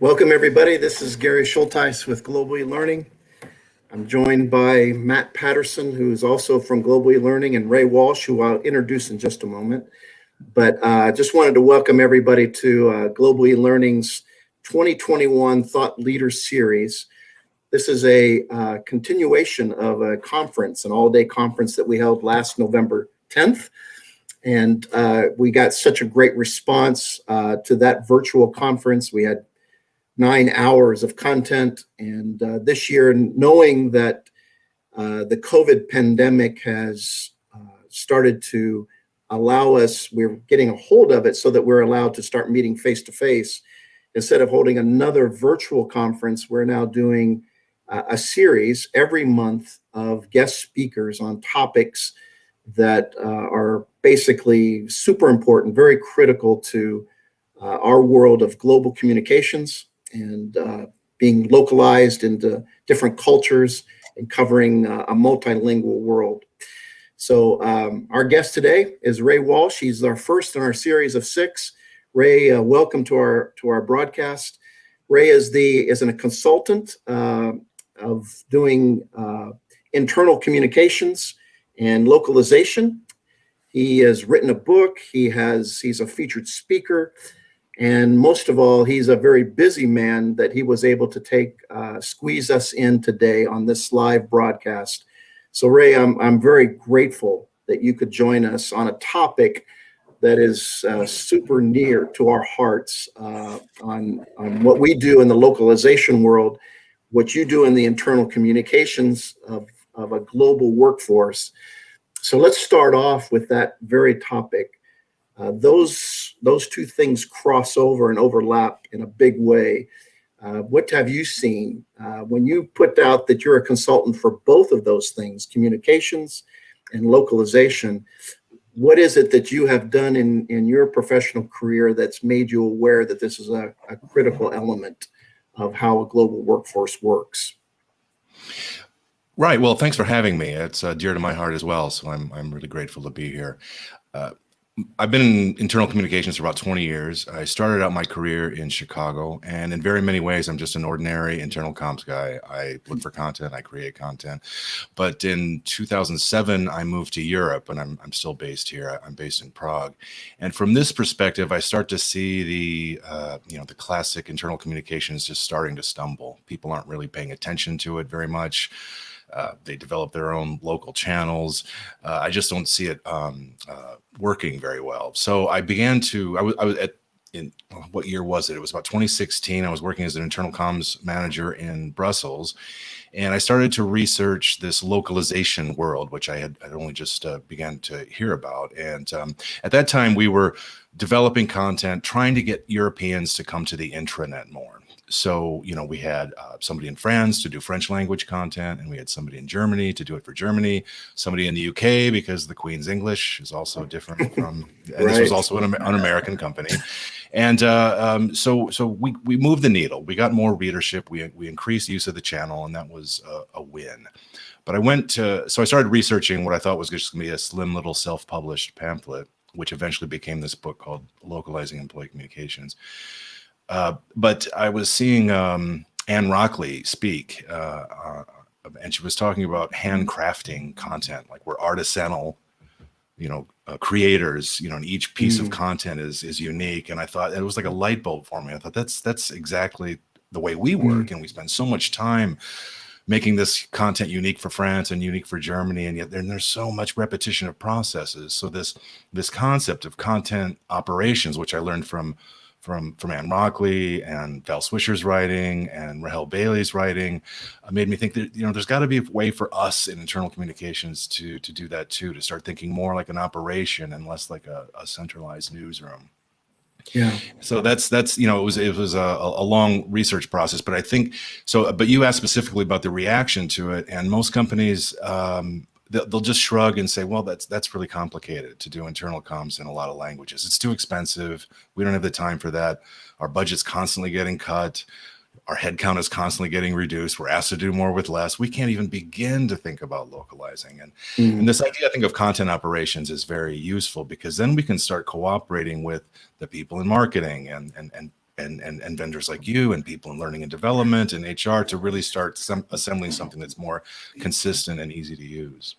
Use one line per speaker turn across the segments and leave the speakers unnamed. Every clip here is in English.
Welcome, everybody. This is Gary Schulties with Global eLearning. I'm joined by Matt Patterson, who's also from Global eLearning, and Ray Walsh, who I'll introduce in just a moment. But just wanted to welcome everybody to Global eLearning's 2021 Thought Leaders Series. This is a continuation of a conference, an all-day conference that we held last November 10th. And we got such a great response to that virtual conference. We had 9 hours of content. And this year, knowing that the COVID pandemic has started to allow us, we're getting a hold of it so that we're allowed to start meeting face to face. Instead of holding another virtual conference, we're now doing a series every month of guest speakers on topics that are basically super important, very critical to our world of global communications and being localized into different cultures and covering a multilingual world. So our guest today is Ray Walsh. He's our first in our series of 6. Ray, welcome to our broadcast. Ray is a consultant of doing internal communications and localization. He has written a book. He's a featured speaker. And most of all, he's a very busy man that he was able to squeeze us in today on this live broadcast. So Ray, I'm very grateful that you could join us on a topic that is super near to our hearts on what we do in the localization world, what you do in the internal communications of a global workforce. So let's start off with that very topic. Those two things cross over and overlap in a big way. What have you seen when you put out that you're a consultant for both of those things, communications and localization? What is it that you have done in your professional career that's made you aware that this is a critical element of how a global workforce works?
Right. Well, thanks for having me. It's dear to my heart as well. So I'm really grateful to be here. I've been in internal communications for about 20 years. I started out my career in Chicago, and in very many ways, I'm just an ordinary internal comms guy. I look for content, I create content. But in 2007, I moved to Europe, and I'm still based here. I'm based in Prague. And from this perspective, I start to see the classic internal communications just starting to stumble. People aren't really paying attention to it very much. They develop their own local channels. I just don't see it working very well. So I began to, I was what year was it? It was about 2016. I was working as an internal comms manager in Brussels. And I started to research this localization world, which I had only just began to hear about. And at that time, we were developing content, trying to get Europeans to come to the intranet more. So, we had somebody in France to do French language content, and we had somebody in Germany to do it for Germany, somebody in the UK because the Queen's English is also different from, and this was also an American company. And so we moved the needle. We got more readership. We increased use of the channel, and that was a win. But so I started researching what I thought was just going to be a slim little self-published pamphlet, which eventually became this book called Localizing Employee Communications. But I was seeing Anne Rockley speak, and she was talking about handcrafting content, like we're artisanal, creators, and each piece of content is unique. And I thought it was like a light bulb for me. I thought that's exactly the way we work, and we spend so much time making this content unique for France and unique for Germany, and yet there's so much repetition of processes. So this concept of content operations, which I learned from Anne Rockley and Val Swisher's writing and Rahel Bailey's writing, made me think that there's got to be a way for us in internal communications to do that too, to start thinking more like an operation and less like a centralized newsroom.
Yeah.
So that's it was a long research process, but I think so. But you asked specifically about the reaction to it, and most companies they'll just shrug and say, well, that's really complicated to do internal comms in a lot of languages. It's too expensive. We don't have the time for that. Our budget's constantly getting cut. Our headcount is constantly getting reduced. We're asked to do more with less. We can't even begin to think about localizing. And this idea, I think, of content operations is very useful, because then we can start cooperating with the people in marketing and and vendors like you and people in learning and development and HR to really start assembling something that's more consistent and easy to use.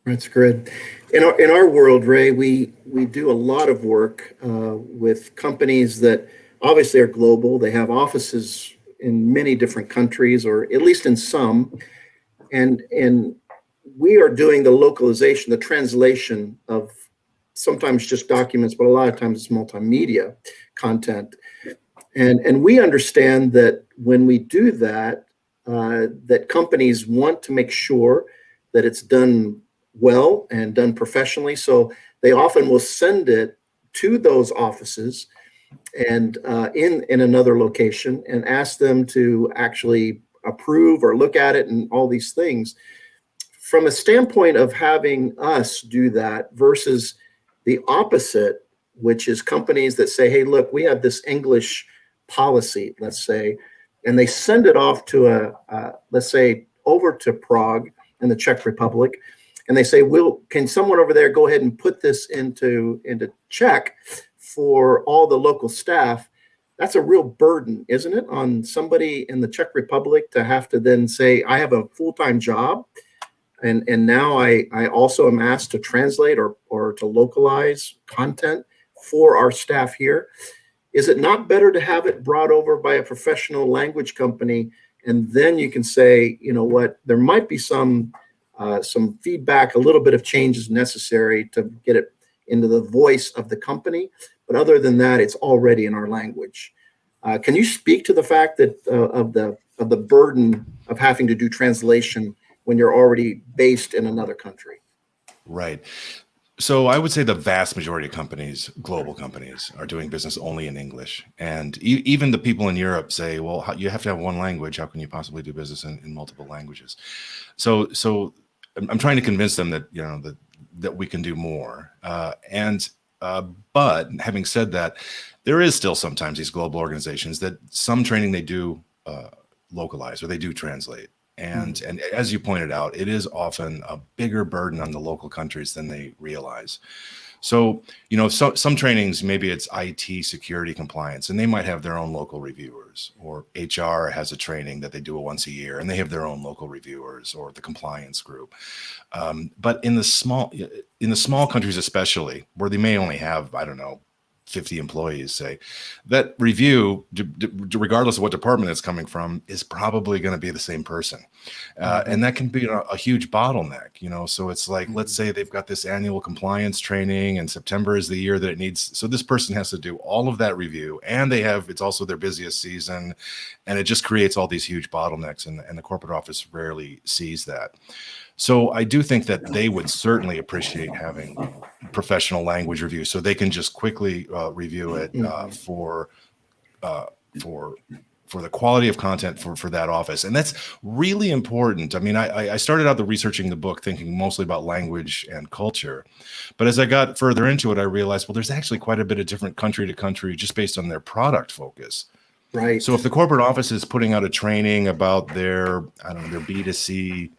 That's good. In our world, Ray, we do a lot of work with companies that obviously are global. They have offices in many different countries, or at least in some. And we are doing the localization, the translation of sometimes just documents, but a lot of times it's multimedia content. And we understand that when we do that, that companies want to make sure that it's done well and done professionally. So they often will send it to those offices and in another location and ask them to actually approve or look at it and all these things. From a standpoint of having us do that versus the opposite, which is companies that say, hey, look, we have this English policy, let's say, and they send it off to let's say, over to Prague in the Czech Republic, and they say, can someone over there go ahead and put this into Czech for all the local staff? That's a real burden, isn't it, on somebody in the Czech Republic to have to then say, I have a full-time job, and now I also am asked to translate or to localize content for our staff here. Is it not better to have it brought over by a professional language company, and then you can say, you know what, there might be some feedback, a little bit of change is necessary to get it into the voice of the company, but other than that, it's already in our language. Can you speak to the fact that of the burden of having to do translation when you're already based in another country?
Right. So I would say the vast majority of companies, global companies, are doing business only in English. And even the people in Europe say, well, you have to have one language. How can you possibly do business in multiple languages? So I'm trying to convince them that, you know, that we can do more. But having said that, there is still sometimes these global organizations that some training they do localize or they do translate. And as you pointed out, it is often a bigger burden on the local countries than they realize. So, you know, some trainings, maybe it's IT security compliance, and they might have their own local reviewers, or HR has a training that they do once a year and they have their own local reviewers, or the compliance group. But in the small countries, especially where they may only have, I don't know, 50 employees, say, that review, regardless of what department it's coming from, is probably going to be the same person. And that can be a huge bottleneck, you know. So it's like, let's say they've got this annual compliance training and September is the year that it needs. So this person has to do all of that review, and it's also their busiest season. And it just creates all these huge bottlenecks, and the corporate office rarely sees that. So I do think that they would certainly appreciate having professional language review, so they can just quickly review it for the quality of content for that office. And that's really important. I mean, I started out researching the book thinking mostly about language and culture, but as I got further into it, I realized, well, there's actually quite a bit of different country to country just based on their product focus.
Right.
So if the corporate office is putting out a training about their B2C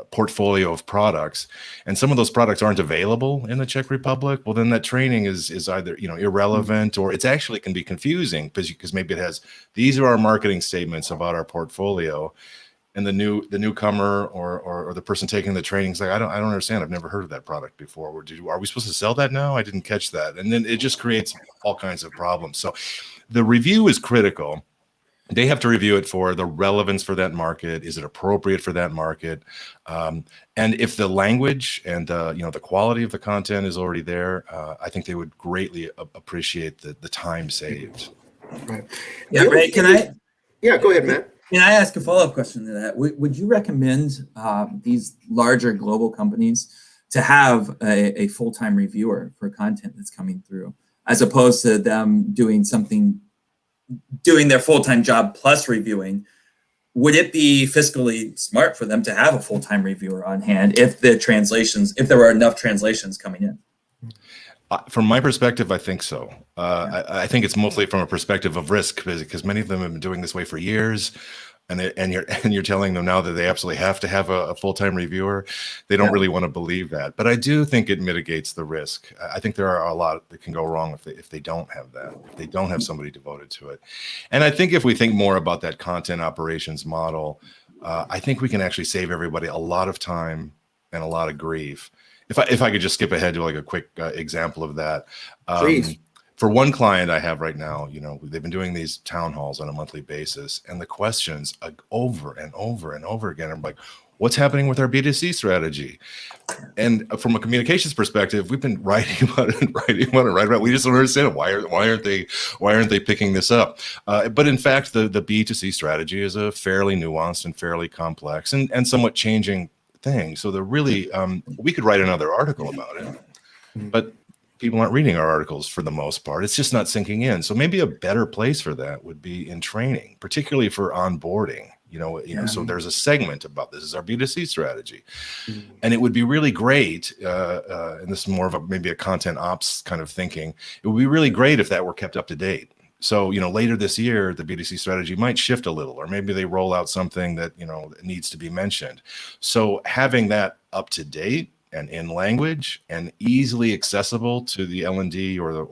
portfolio of products, and some of those products aren't available in the Czech Republic, well, then that training is either, you know, irrelevant, or it's actually can be confusing because maybe it has, these are our marketing statements about our portfolio, and the newcomer or the person taking the training is like, I don't understand. I've never heard of that product before. Are we supposed to sell that now? I didn't catch that. And then it just creates all kinds of problems. So the review is critical. They have to review it for the relevance for that market. Is it appropriate for that market? And if the language and the quality of the content is already there, I think they would greatly appreciate the time saved.
Right.
Yeah, Ray, can I?
Yeah, go ahead, Matt.
Can I ask a follow-up question to that? Would you recommend these larger global companies to have a full-time reviewer for content that's coming through, as opposed to them doing their full-time job plus reviewing? Would it be fiscally smart for them to have a full-time reviewer on hand if there were enough translations coming in?
From my perspective, I think so. I think it's mostly from a perspective of risk, because many of them have been doing this way for years. and you're telling them now that they absolutely have to have a full-time reviewer. They don't really want to believe that, but I do think it mitigates the risk. I think there are a lot that can go wrong if they don't have that, if they don't have somebody devoted to it. And I think if we think more about that content operations model, I think we can actually save everybody a lot of time and a lot of grief. If I could just skip ahead to like a quick example of that.
Please.
For one client I have right now, they've been doing these town halls on a monthly basis, and the questions over and over and over again are like, what's happening with our B2C strategy? And from a communications perspective, we've been writing about it. We just don't understand it. Why aren't they picking this up? But in fact, the B2C strategy is a fairly nuanced and fairly complex and somewhat changing thing. So we could write another article about it, but people aren't reading our articles for the most part. It's just not sinking in. So maybe a better place for that would be in training, particularly for onboarding. So there's a segment about this is our B2C strategy, and it would be really great. And this is more of maybe a content ops kind of thinking. It would be really great if that were kept up to date. So, later this year, the B2C strategy might shift a little, or maybe they roll out something that, needs to be mentioned. So having that up to date and in language and easily accessible to the L&D or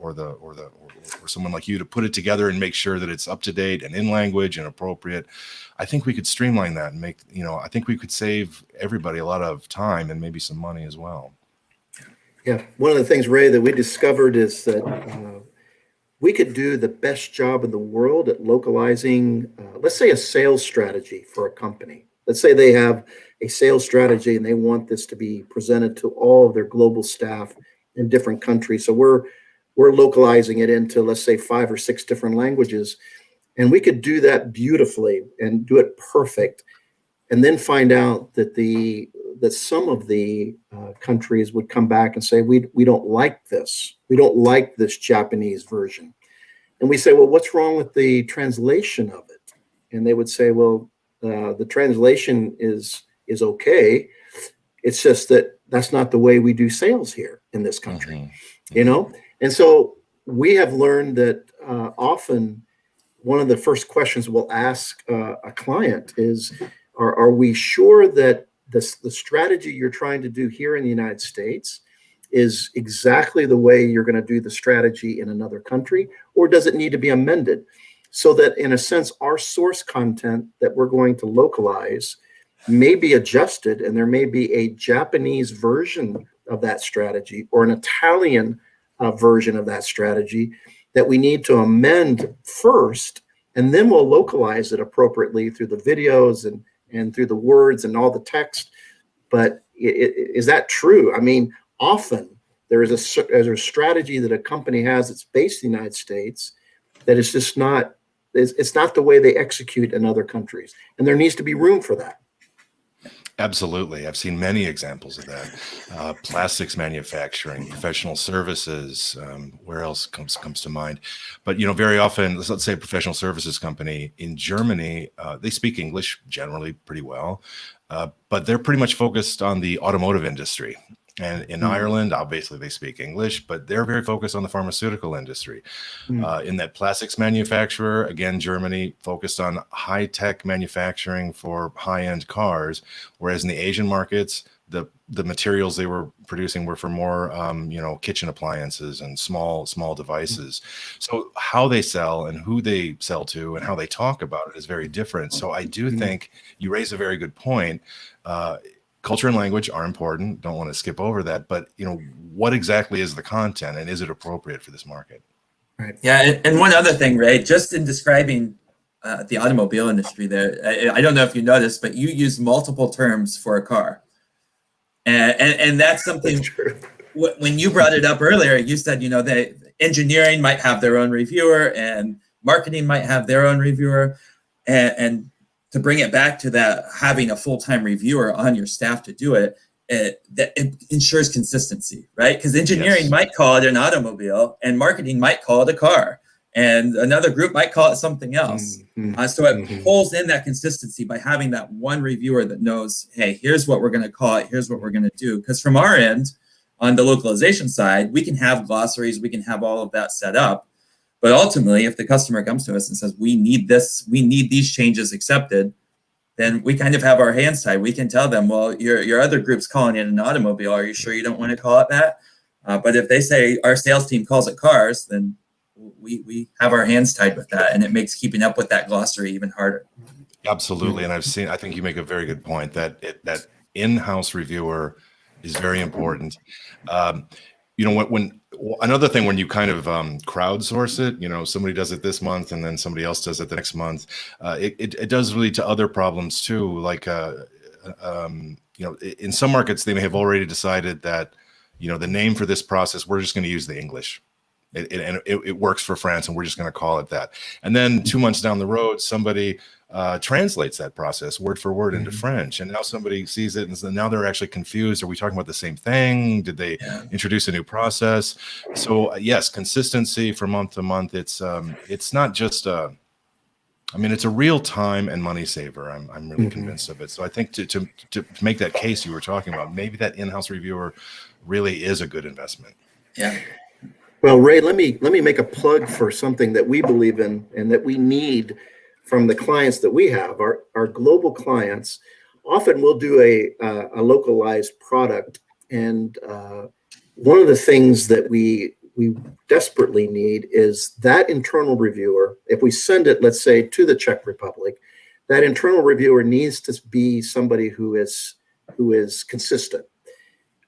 someone like you to put it together and make sure that it's up to date and in language and appropriate. I think we could streamline that and I think we could save everybody a lot of time and maybe some money as well.
Yeah. One of the things, Ray, that we discovered is that we could do the best job in the world at localizing, let's say, a sales strategy for a company. Let's say they have a sales strategy and they want this to be presented to all of their global staff in different countries. So we're localizing it into, let's say, 5 or 6 different languages. And we could do that beautifully and do it perfect. And then find out that some of the countries would come back and say, we don't like this. We don't like this Japanese version. And we say, well, what's wrong with the translation of it? And they would say, well, the translation is okay. It's just that that's not the way we do sales here in this country, And so we have learned that often one of the first questions we'll ask a client is, are we sure that the strategy you're trying to do here in the United States is exactly the way you're going to do the strategy in another country, or does it need to be amended? So that, in a sense, our source content that we're going to localize may be adjusted, and there may be a Japanese version of that strategy or an Italian version of that strategy that we need to amend first, and then we'll localize it appropriately through the videos and through the words and all the text. But is that true? I mean, often there's a strategy that a company has that's based in the United States that is just not. It's not the way they execute in other countries, and there needs to be room for that.
Absolutely. I've seen many examples of that. Plastics manufacturing, professional services, where else comes to mind? But, very often, let's say a professional services company in Germany, they speak English generally pretty well, but they're pretty much focused on the automotive industry. And in Ireland, obviously they speak English, but they're very focused on the pharmaceutical industry. In that plastics manufacturer, again, Germany focused on high-tech manufacturing for high-end cars, whereas in the Asian markets, the materials they were producing were for more, kitchen appliances and small devices. So how they sell and who they sell to and how they talk about it is very different. So I do think you raise a very good point. Culture and language are important. Don't want to skip over that, but what exactly is the content, and is it appropriate for this market?
Right. Yeah, and one other thing, Ray, just in describing the automobile industry, there, I don't know if you noticed, but you use multiple terms for a car, and that's something.
That's true.
When you brought it up earlier, you said that engineering might have their own reviewer and marketing might have their own reviewer, and to bring it back to that, having a full-time reviewer on your staff to do it, that it ensures consistency, right? Because engineering might call it an automobile and marketing might call it a car, and another group might call it something else. So it pulls in that consistency by having that one reviewer that knows, hey, here's what we're going to call it, here's what we're going to do. Because from our end, on the localization side, we can have glossaries, we can have all of that set up. But ultimately, if the customer comes to us and says, we need this, we need these changes accepted, then we kind of have our hands tied. We can tell them, well, your other group's calling it an automobile. Are you sure you don't want to call it that? But if they say our sales team calls it cars, then we have our hands tied with that, and it makes keeping up with that glossary even harder.
Absolutely. And I think you make a very good point that that in-house reviewer is very important. When another thing, when you kind of crowdsource it, somebody does it this month and then somebody else does it the next month, it does lead to other problems too. Like, in some markets, they may have already decided that, the name for this process, we're just going to use the English. It works for France, and we're just going to call it that. And then 2 months down the road, somebody translates that process word for word into French, and now somebody sees it, and so now they're actually confused. Are we talking about the same thing? Did they introduce a new process? So yes, consistency from month to month. It's not just it's a real time and money saver. I'm really convinced of it. So I think to make that case you were talking about, maybe that in-house reviewer really is a good investment.
Yeah.
Well, Ray, let me make a plug for something that we believe in and that we need from the clients that we have. Our global clients often will do a localized product, and one of the things that we desperately need is that internal reviewer. If we send it, let's say, to the Czech Republic, that internal reviewer needs to be somebody who is consistent.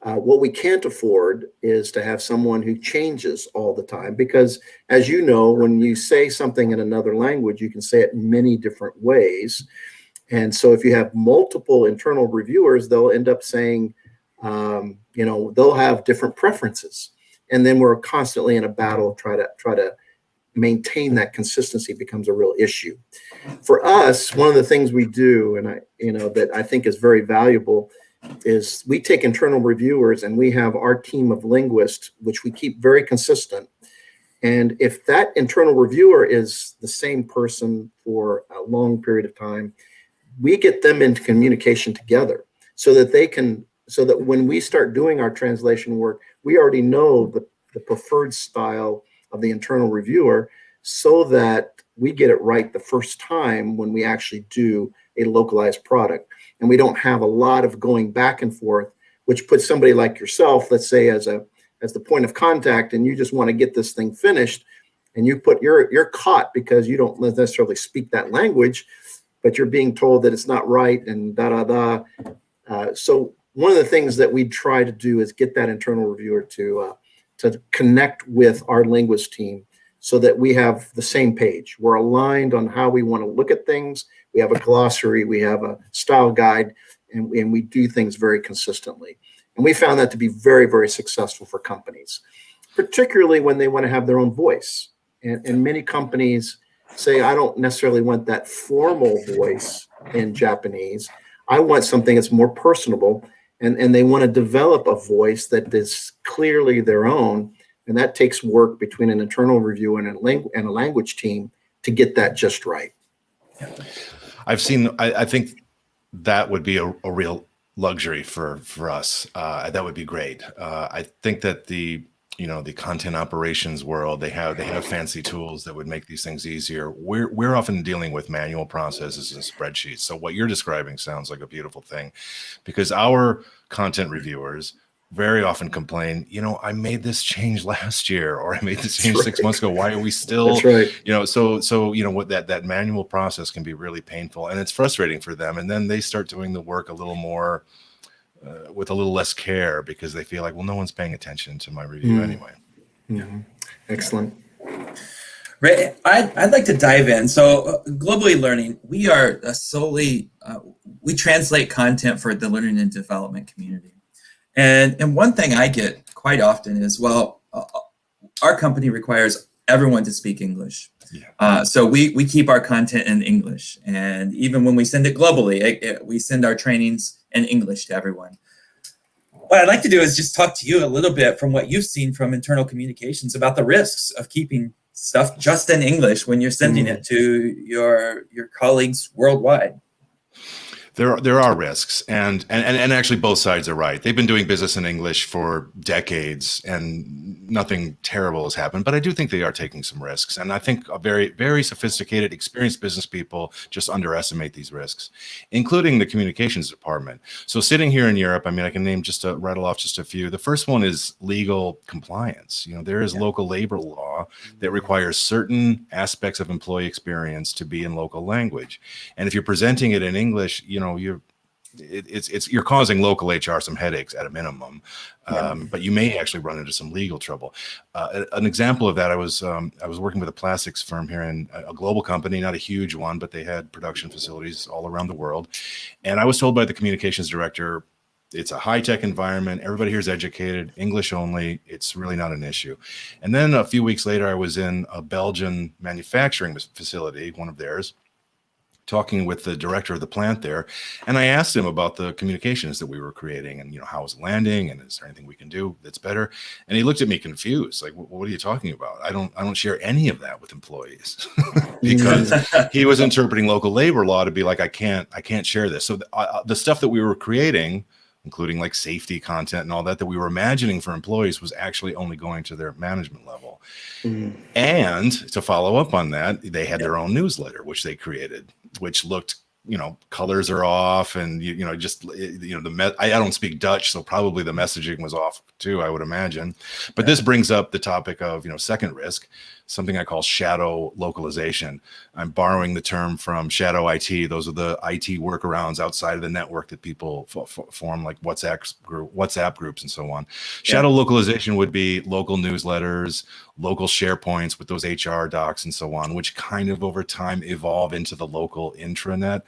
What we can't afford is to have someone who changes all the time, because, as you know, when you say something in another language, you can say it in many different ways. And so if you have multiple internal reviewers, they'll end up saying, they'll have different preferences. And then we're constantly in a battle, try to maintain that consistency becomes a real issue. For us, one of the things we do, and that I think is very valuable, is we take internal reviewers and we have our team of linguists, which we keep very consistent. And if that internal reviewer is the same person for a long period of time, we get them into communication together so that when we start doing our translation work, we already know the preferred style of the internal reviewer, so that we get it right the first time when we actually do a localized product. And we don't have a lot of going back and forth, which puts somebody like yourself, let's say, as the point of contact, and you just want to get this thing finished, and you're caught because you don't necessarily speak that language, but you're being told that it's not right and so one of the things that we try to do is get that internal reviewer to connect with our linguist team so that we have the same page. We're aligned on how we want to look at things. We have a glossary, we have a style guide, and we do things very consistently. And we found that to be very, very successful for companies, particularly when they want to have their own voice. And many companies say, I don't necessarily want that formal voice in Japanese. I want something that's more personable, and they want to develop a voice that is clearly their own. And that takes work between an internal reviewer and a language team to get that just right.
I think that would be a real luxury for us. That would be great. I think that the content operations world, they have fancy tools that would make these things easier. We're often dealing with manual processes and spreadsheets. So what you're describing sounds like a beautiful thing, because our content reviewers very often complain, I made this change last year, or I made this change 6 months ago. Why are we still,
That's right.
What that manual process can be really painful, and it's frustrating for them. And then they start doing the work a little more, with a little less care, because they feel like, well, no one's paying attention to my review anyway.
Yeah. Excellent.
Ray, I'd like to dive in. So Globally Learning, we are we translate content for the learning and development community. And one thing I get quite often is, our company requires everyone to speak English. Yeah. So we keep our content in English. And even when we send it globally, we send our trainings in English to everyone. What I'd like to do is just talk to you a little bit from what you've seen from internal communications about the risks of keeping stuff just in English when you're sending it to your colleagues worldwide.
There are risks, and actually both sides are right. They've been doing business in English for decades, and nothing terrible has happened. But I do think they are taking some risks, and I think a very sophisticated, experienced business people just underestimate these risks, including the communications department. So sitting here in Europe, I mean, I can name rattle off just a few. The first one is legal compliance. There is local labor law that requires certain aspects of employee experience to be in local language, and if you're presenting it in English, you're causing local HR some headaches at a minimum, but you may actually run into some legal trouble. An example of that, I was working with a plastics firm here in a global company, not a huge one, but they had production facilities all around the world, and I was told by the communications director, it's a high-tech environment. Everybody here is educated, English only. It's really not an issue. And then a few weeks later, I was in a Belgian manufacturing facility, one of theirs, talking with the director of the plant there, and I asked him about the communications that we were creating, and how was landing, and is there anything we can do that's better? And he looked at me confused, like, "What are you talking about? I don't share any of that with employees," because he was interpreting local labor law to be like, I can't share this. So the stuff that we were creating, including like safety content and all that we were imagining for employees, was actually only going to their management level. And to follow up on that, they had their own newsletter, which they created, which looked, colors are off, and I don't speak Dutch, so probably the messaging was off too, I would imagine. But this brings up the topic of, second risk, something I call shadow localization. I'm borrowing the term from shadow IT. Those are the IT workarounds outside of the network that people form, like WhatsApp groups and so on. Shadow localization would be local newsletters, local SharePoints with those HR docs and so on, which kind of over time evolve into the local intranet.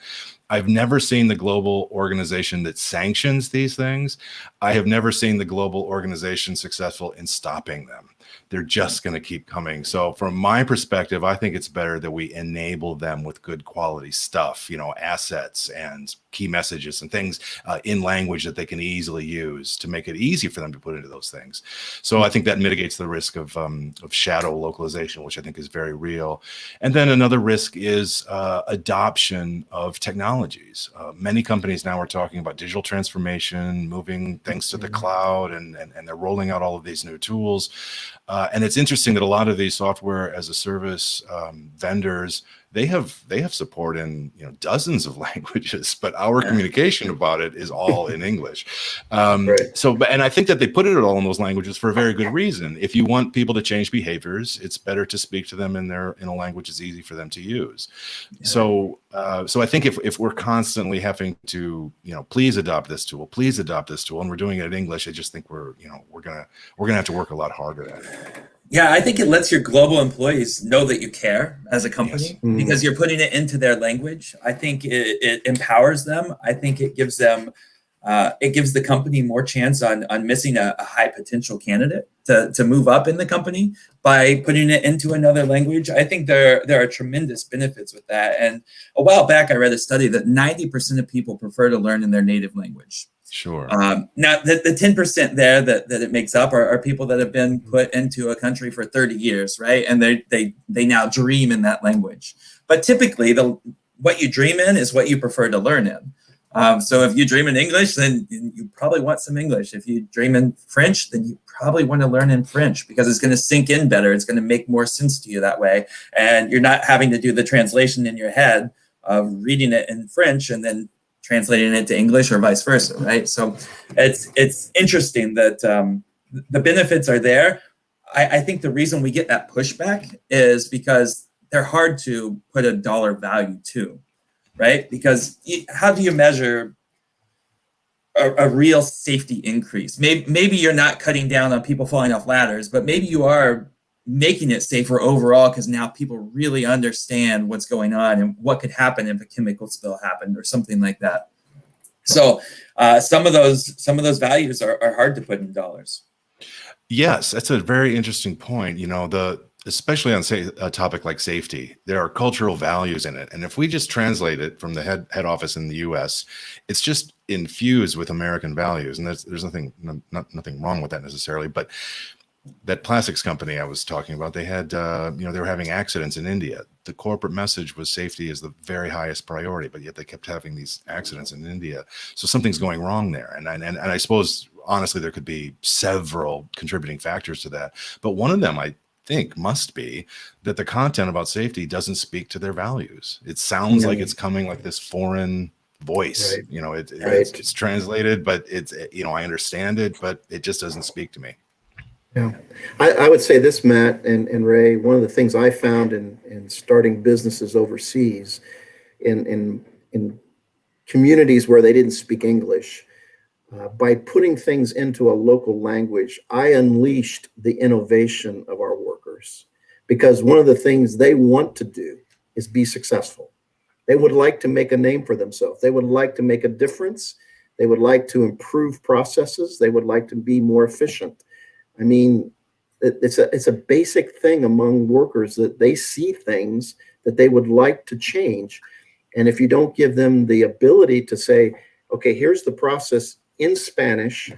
I've never seen the global organization that sanctions these things. I have never seen the global organization successful in stopping them. They're just going to keep coming. So from my perspective, I think it's better that we enable them with good quality stuff, assets and key messages and things in language that they can easily use to make it easy for them to put into those things. So I think that mitigates the risk of shadow localization, which I think is very real. And then another risk is adoption of technologies. Many companies now are talking about digital transformation, moving things to the cloud, and they're rolling out all of these new tools. And it's interesting that a lot of these software as a service vendors, they have support in dozens of languages, but our communication about it is all in English. So, and I think that they put it all in those languages for a very good reason. If you want people to change behaviors, it's better to speak to them in a language that's easy for them to use. So I think if we're constantly having to please adopt this tool, and we're doing it in English, I just think we're gonna have to work a lot harder at it.
Yeah, I think it lets your global employees know that you care as a company because you're putting it into their language. I think it empowers them. I think it gives them, it gives the company more chance on missing a high potential candidate to move up in the company by putting it into another language. I think there are tremendous benefits with that. And a while back, I read a study that 90% of people prefer to learn in their native language.
Sure.
Now, the 10% there that it makes up are people that have been put into a country for 30 years, right? And they now dream in that language. But typically, what you dream in is what you prefer to learn in. So if you dream in English, then you probably want some English. If you dream in French, then you probably want to learn in French because it's going to sink in better. It's going to make more sense to you that way. And you're not having to do the translation in your head of reading it in French and then translating it to English or vice versa, right? So it's interesting that the benefits are there. I think the reason we get that pushback is because they're hard to put a dollar value to, right? Because how do you measure a real safety increase? Maybe you're not cutting down on people falling off ladders, but maybe you are making it safer overall because now people really understand what's going on and what could happen if a chemical spill happened or something like that. So some of those values are hard to put in dollars.
Yes, that's a very interesting point. Especially on a topic like safety, there are cultural values in it, and if we just translate it from the head office in the U.S., it's just infused with American values, and there's nothing wrong with that necessarily, but that plastics company I was talking about, they had, they were having accidents in India. the corporate message was safety is the very highest priority, but yet they kept having these accidents in India. So something's going wrong there. And I suppose, honestly, there could be several contributing factors to that. But one of them, I think, must be that the content about safety doesn't speak to their values. It sounds like it's coming like this foreign voice.
Right.
You know, it's translated, but it's, you know, I understand it, but it just doesn't speak to me.
Yeah, I would say this, Matt and Ray, one of the things I found in starting businesses overseas in communities where they didn't speak English, by putting things into a local language, I unleashed the innovation of our workers, because one of the things they want to do is be successful. They would like to make a name for themselves. They would like to make a difference. They would like to improve processes. They would like to be more efficient. I mean, it's a basic thing among workers that they see things that they would like to change. And if you don't give them the ability to say, okay, here's the process in Spanish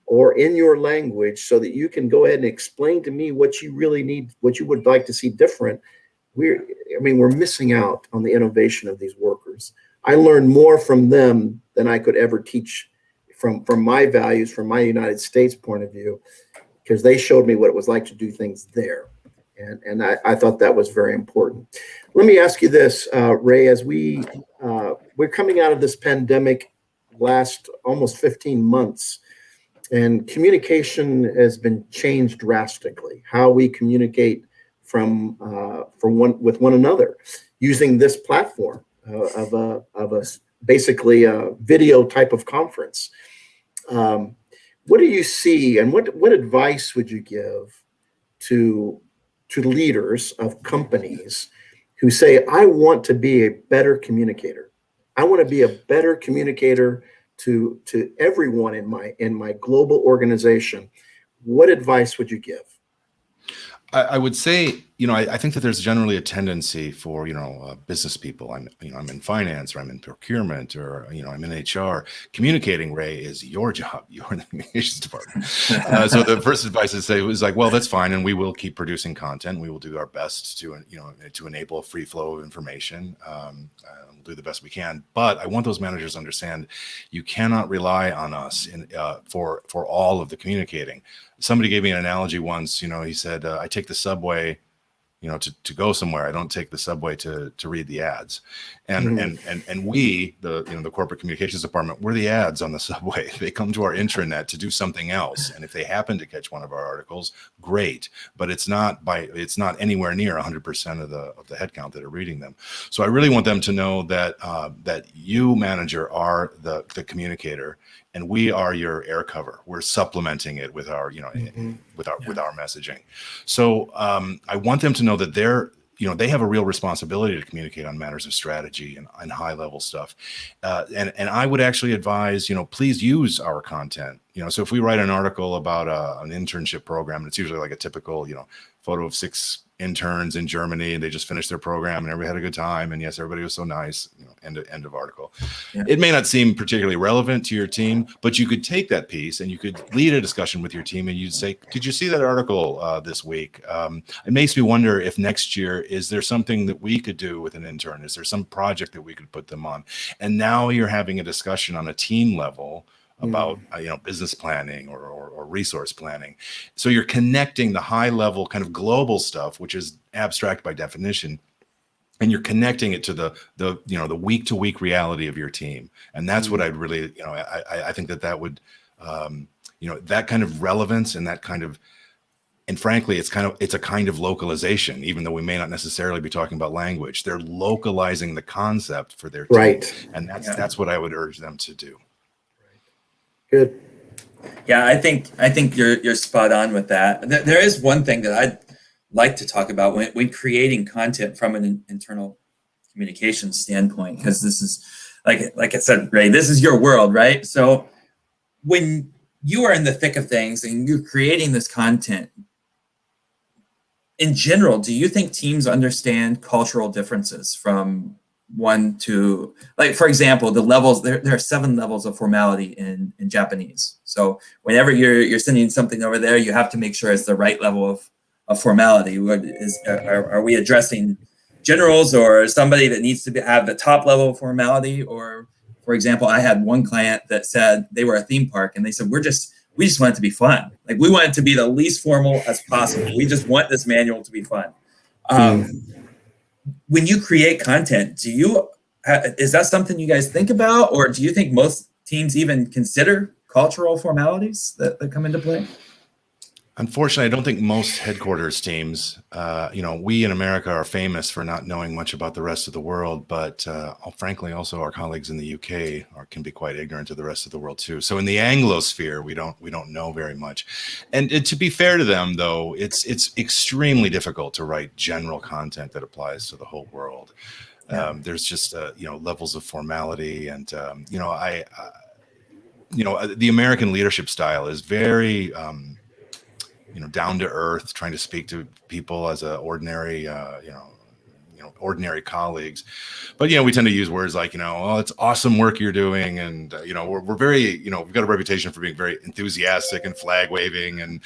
or in your language so that you can go ahead and explain to me what you really need, what you would like to see different, we're missing out on the innovation of these workers. I learned more from them than I could ever teach from my values, from my United States point of view, because they showed me what it was like to do things there. And I thought that was very important. Let me ask you this, Ray, as we're coming out of this pandemic last almost 15 months, and communication has been changed drastically. How we communicate with one another using this platform of a basically a video type of conference. What do you see, and what advice would you give to leaders of companies who say, I want to be a better communicator. I want to be a better communicator to everyone in my global organization. What advice would you give?
I would say, I think that there's generally a tendency for, business people. I'm in finance, or I'm in procurement, or, I'm in HR. Communicating, Ray, is your job. You're in the communications department. So the first advice I say was like, well, that's fine. And we will keep producing content. We will do our best to enable a free flow of information. We'll do the best we can. But I want those managers to understand you cannot rely on us for all of the communicating. Somebody gave me an analogy once. He said, I take the subway, to go somewhere. I don't take the subway to read the ads. And we, the corporate communications department, we're the ads on the subway. They come to our intranet to do something else. And if they happen to catch one of our articles, great. But it's not anywhere near 100% of the headcount that are reading them. So I really want them to know that you, manager, are the communicator, and we are your air cover. We're supplementing it with our, with our messaging. So I want them to know that they have a real responsibility to communicate on matters of strategy and high level stuff. And I would actually advise, please use our content. So if we write an article about an internship program, it's usually like a typical, photo of 6 interns in Germany, and they just finished their program and everybody had a good time. And yes, everybody was so nice, end of article. Yeah. It may not seem particularly relevant to your team, but you could take that piece and you could lead a discussion with your team, and you'd say, did you see that article this week? It makes me wonder if next year, is there something that we could do with an intern? Is there some project that we could put them on? And now you're having a discussion on a team level about business planning or resource planning. So you're connecting the high level kind of global stuff, which is abstract by definition, and you're connecting it to the week to week reality of your team. And that's what I'd really, I think that would, that kind of relevance and that kind of, and frankly, it's a kind of localization, even though we may not necessarily be talking about language. They're localizing the concept for their team. Right. And that's what I would urge them to do.
Good.
Yeah, I think you're spot on with that. There is one thing that I'd like to talk about when creating content from an internal communication standpoint, because this is, like I said, Ray, this is your world, right? So when you are in the thick of things and you're creating this content, in general, do you think teams understand cultural differences from one to, like, for example, the levels, there are 7 levels of formality in Japanese. So whenever you're sending something over there, you have to make sure it's the right level of formality. Are we addressing generals or somebody that needs to have the top level formality? Or, for example, I had one client that said they were a theme park and they said, we just want it to be fun. Like, we want it to be the least formal as possible. We just want this manual to be fun. When you create content, is that something you guys think about, or do you think most teams even consider cultural formalities that come into play?
Unfortunately, I don't think most headquarters teams, we in America are famous for not knowing much about the rest of the world, but frankly, also our colleagues in the UK can be quite ignorant of the rest of the world too. So in the Anglosphere, we don't know very much. And to be fair to them, though, it's extremely difficult to write general content that applies to the whole world. There's just levels of formality, and the American leadership style is very down to earth, trying to speak to people as a ordinary, ordinary colleagues. But, we tend to use words like, oh, it's awesome work you're doing. And, we're very, we've got a reputation for being very enthusiastic and flag waving, and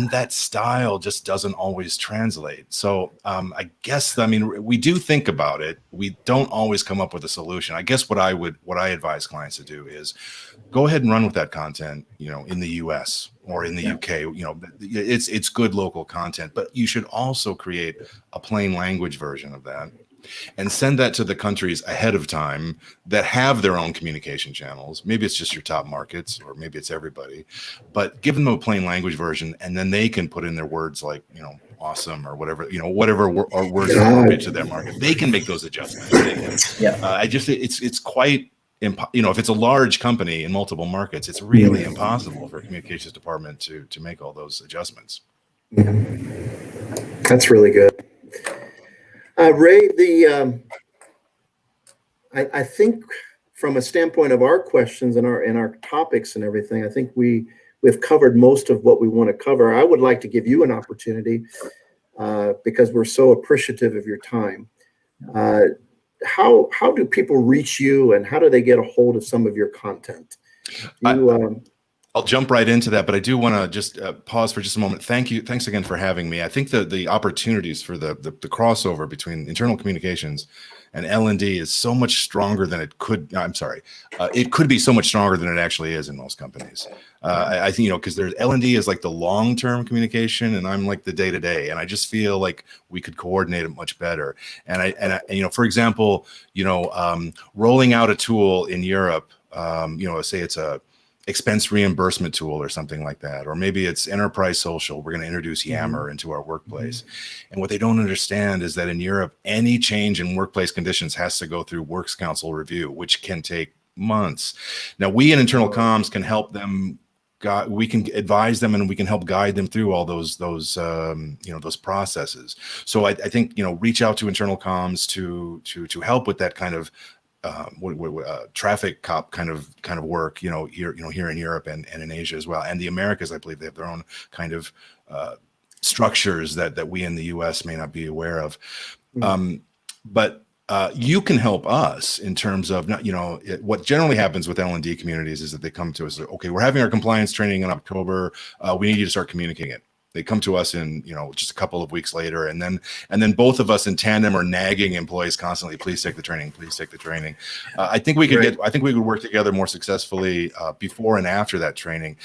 that style just doesn't always translate. So I guess, we do think about it. We don't always come up with a solution. I guess what I advise clients to do is go ahead and run with that content, in the US or in the UK. It's good local content, but you should also create a plain language version of that and send that to the countries ahead of time that have their own communication channels. Maybe it's just your top markets, or maybe it's everybody, but give them a plain language version, and then they can put in their words like, awesome, or whatever, whatever words are appropriate to their market. They can make those adjustments. It's quite, if it's a large company in multiple markets, it's really impossible for a communications department to make all those adjustments.
That's really good. Ray, I think from a standpoint of our questions and our topics and everything, I think we've covered most of what we want to cover. I would like to give you an opportunity because we're so appreciative of your time. How do people reach you, and how do they get a hold of some of your content?
I'll jump right into that, but I do want to just pause for just a moment. Thanks again for having me. I think the opportunities for the crossover between internal communications and L&D is so much stronger than it could. It could be so much stronger than it actually is in most companies. I think, because there's L&D is like the long-term communication, and I'm like the day-to-day, and I just feel like we could coordinate it much better. And for example, rolling out a tool in Europe, say it's a expense reimbursement tool or something like that, or maybe it's enterprise social. We're going to introduce Yammer into our workplace. And what they don't understand is that in Europe, any change in workplace conditions has to go through Works Council review, which can take months. Now, we in internal comms can help them. We can advise them, and we can help guide them through all those processes. So I think, reach out to internal comms to help with that kind of traffic cop kind of work, here in Europe and in Asia as well, and the Americas. I believe they have their own kind of structures that we in the U.S. may not be aware of. But you can help us in terms of what generally happens with L&D communities is that they come to us, okay, we're having our compliance training in October. We need you to start communicating it. They come to us in, just a couple of weeks later, and then both of us in tandem are nagging employees constantly, please take the training, please take the training. I think we could work together more successfully before and after that training.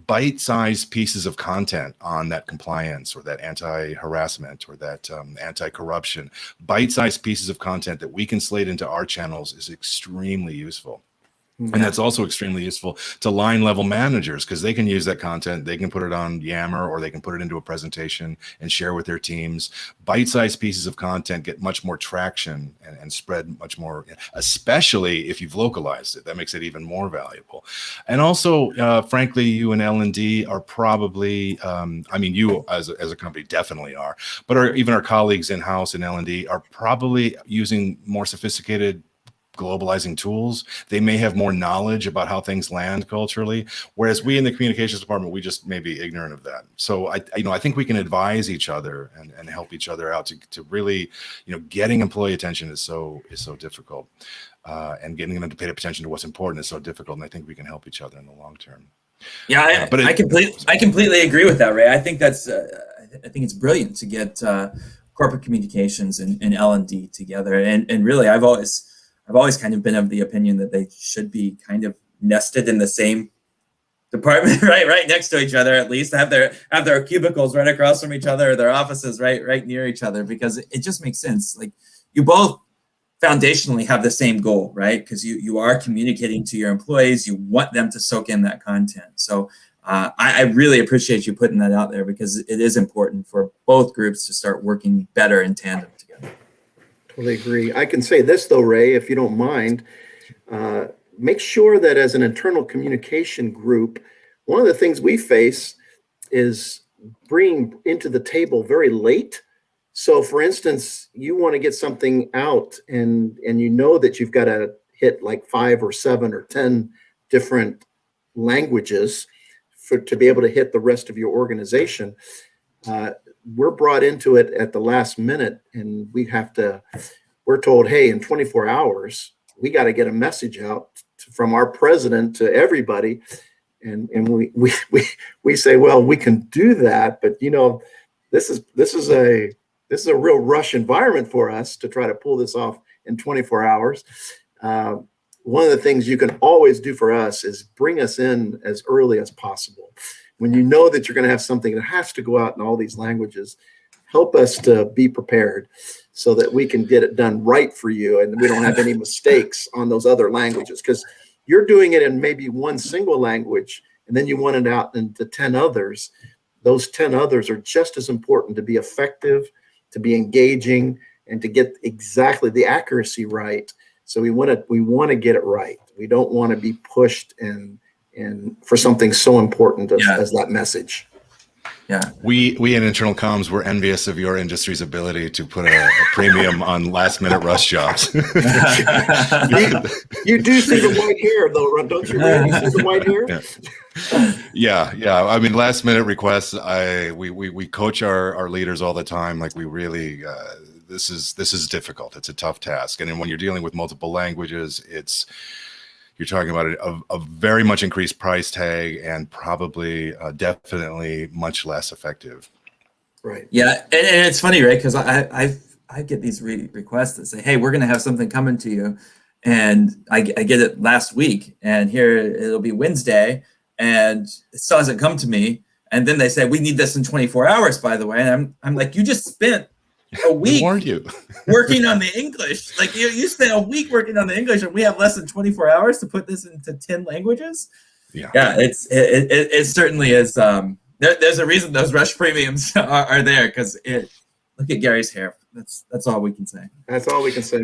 Bite-sized pieces of content on that compliance, or that anti-harassment, or that anti-corruption. Bite-sized pieces of content that we can slate into our channels is extremely useful. And that's also extremely useful to line level managers, because they can use that content. They can put it on Yammer, or they can put it into a presentation and share with their teams. Bite-sized pieces of content get much more traction and spread much more, especially if you've localized it. That makes it even more valuable. And also, frankly, you and L&D are probably, you as a company definitely are, but even our colleagues in-house in L&D are probably using more sophisticated globalizing tools. They may have more knowledge about how things land culturally, whereas we in the communications department, we just may be ignorant of that. So I think we can advise each other and help each other out to really, getting employee attention is so difficult, and getting them to pay attention to what's important is so difficult. And I think we can help each other in the long term.
Yeah, I completely agree with that, Ray. I think that's I think it's brilliant to get corporate communications and L&D together. And really, I've always kind of been of the opinion that they should be kind of nested in the same department, right next to each other, at least have their cubicles right across from each other, or their offices right near each other, because it just makes sense. Like, you both foundationally have the same goal, right? Because you are communicating to your employees, you want them to soak in that content. So I really appreciate you putting that out there, because it is important for both groups to start working better in tandem together.
Totally agree. I can say this though, Ray, if you don't mind. Make sure that as an internal communication group, one of the things we face is bringing into the table very late. So for instance, you want to get something out and you know that you've got to hit like 5 or 7 or 10 different languages to be able to hit the rest of your organization. We're brought into it at the last minute, and we're told, hey, in 24 hours, we got to get a message out from our president to everybody. And we say, well, we can do that, but this is a real rush environment for us to try to pull this off in 24 hours. One of the things you can always do for us is bring us in as early as possible. When you know that you're going to have something that has to go out in all these languages, help us to be prepared so that we can get it done right for you and we don't have any mistakes on those other languages, because you're doing it in maybe one single language and then you want it out into 10 others. Those 10 others are just as important to be effective, to be engaging, and to get exactly the accuracy right. So we want to get it right. We don't want to be pushed and for something so important as that message.
Yeah,
we in internal comms, we're envious of your industry's ability to put a premium on last-minute rush jobs.
You do see the white hair, though, don't you? Ray? You see the white hair?
Yeah. I mean, last-minute requests. We coach our leaders all the time. Like, we really this is difficult. It's a tough task, and then when you're dealing with multiple languages, you're talking about a very much increased price tag and probably definitely much less effective.
Right.
Yeah, and it's funny, right? Because I get these requests that say, "Hey, we're going to have something coming to you," and I get it last week, and here it'll be Wednesday, and it still hasn't come to me. And then they say, "We need this in 24 hours." By the way, and I'm like, "You just spent a week working on the English. Like, you spent a week working on the English, and we have less than 24 hours to put this into 10 languages." Yeah, it certainly is. There's a reason those rush premiums are there, because look at Gary's hair. That's all we can say.
That's all we can say.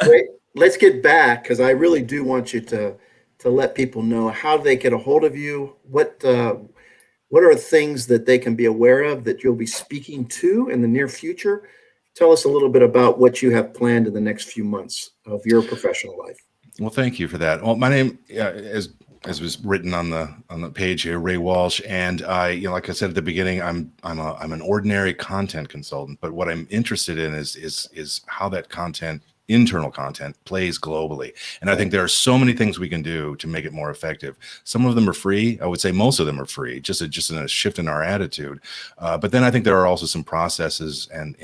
Wait, let's get back, because I really do want you to let people know how they get a hold of you. What are things that they can be aware of that you'll be speaking to in the near future? Tell us a little bit about what you have planned in the next few months of your professional life.
Well, thank you for that. Well, my name, as was written on the page here, Ray Walsh, and like I said at the beginning, I'm an ordinary content consultant. But what I'm interested in is how that internal content plays globally. And I think there are so many things we can do to make it more effective. Some of them are free. I would say most of them are free, just in a shift in our attitude. But then I think there are also some processes and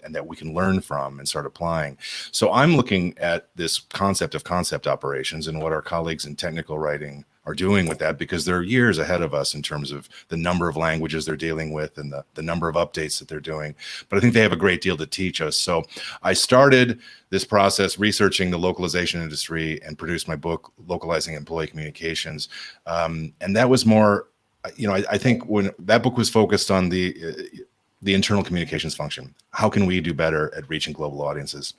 that we can learn from and start applying. So I'm looking at this concept of concept operations and what our colleagues in technical writing are doing with that, because they're years ahead of us in terms of the number of languages they're dealing with and the number of updates that they're doing. But I think they have a great deal to teach us. So I started this process researching the localization industry and produced my book, Localizing Employee Communications. And that was more, I think when that book was focused on the internal communications function, how can we do better at reaching global audiences?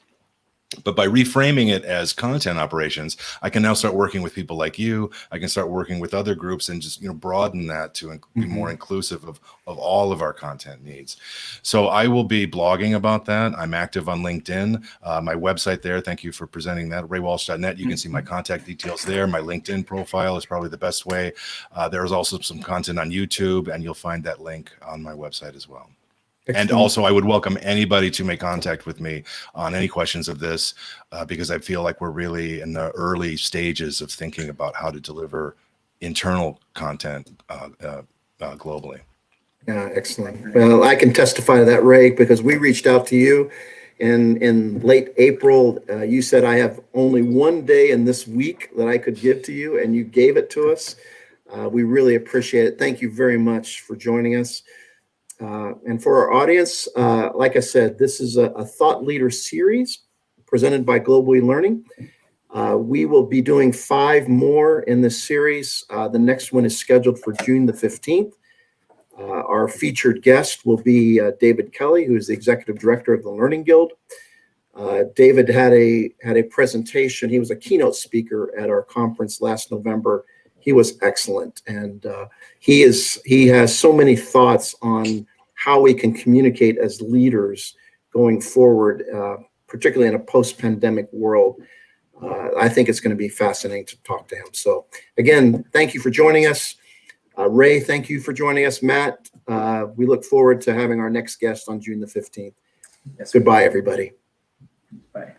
But by reframing it as content operations, I can now start working with people like you. I can start working with other groups and just broaden that to be more inclusive of all of our content needs. So I will be blogging about that. I'm active on LinkedIn. My website there, thank you for presenting that, raywalsh.net. You can see my contact details there. My LinkedIn profile is probably the best way. There's also some content on YouTube, and you'll find that link on my website as well. Excellent. And also, I would welcome anybody to make contact with me on any questions of this, because I feel like we're really in the early stages of thinking about how to deliver internal content globally.
Yeah, excellent. Well, I can testify to that, Ray, because we reached out to you in late April. You said, I have only one day in this week that I could give to you, and you gave it to us. We really appreciate it. Thank you very much for joining us. And for our audience, like I said, this is a thought leader series presented by Global eLearning. We will be doing 5 more in this series. The next one is scheduled for June the 15th. Our featured guest will be David Kelly, who is the executive director of the Learning Guild. David had a presentation. He was a keynote speaker at our conference last November. He was excellent, and he has so many thoughts on how we can communicate as leaders going forward, particularly in a post-pandemic world. I think it's going to be fascinating to talk to him. So again, thank you for joining us. Ray, thank you for joining us. Matt, we look forward to having our next guest on June the 15th.
Yes.
Goodbye, everybody.
Bye.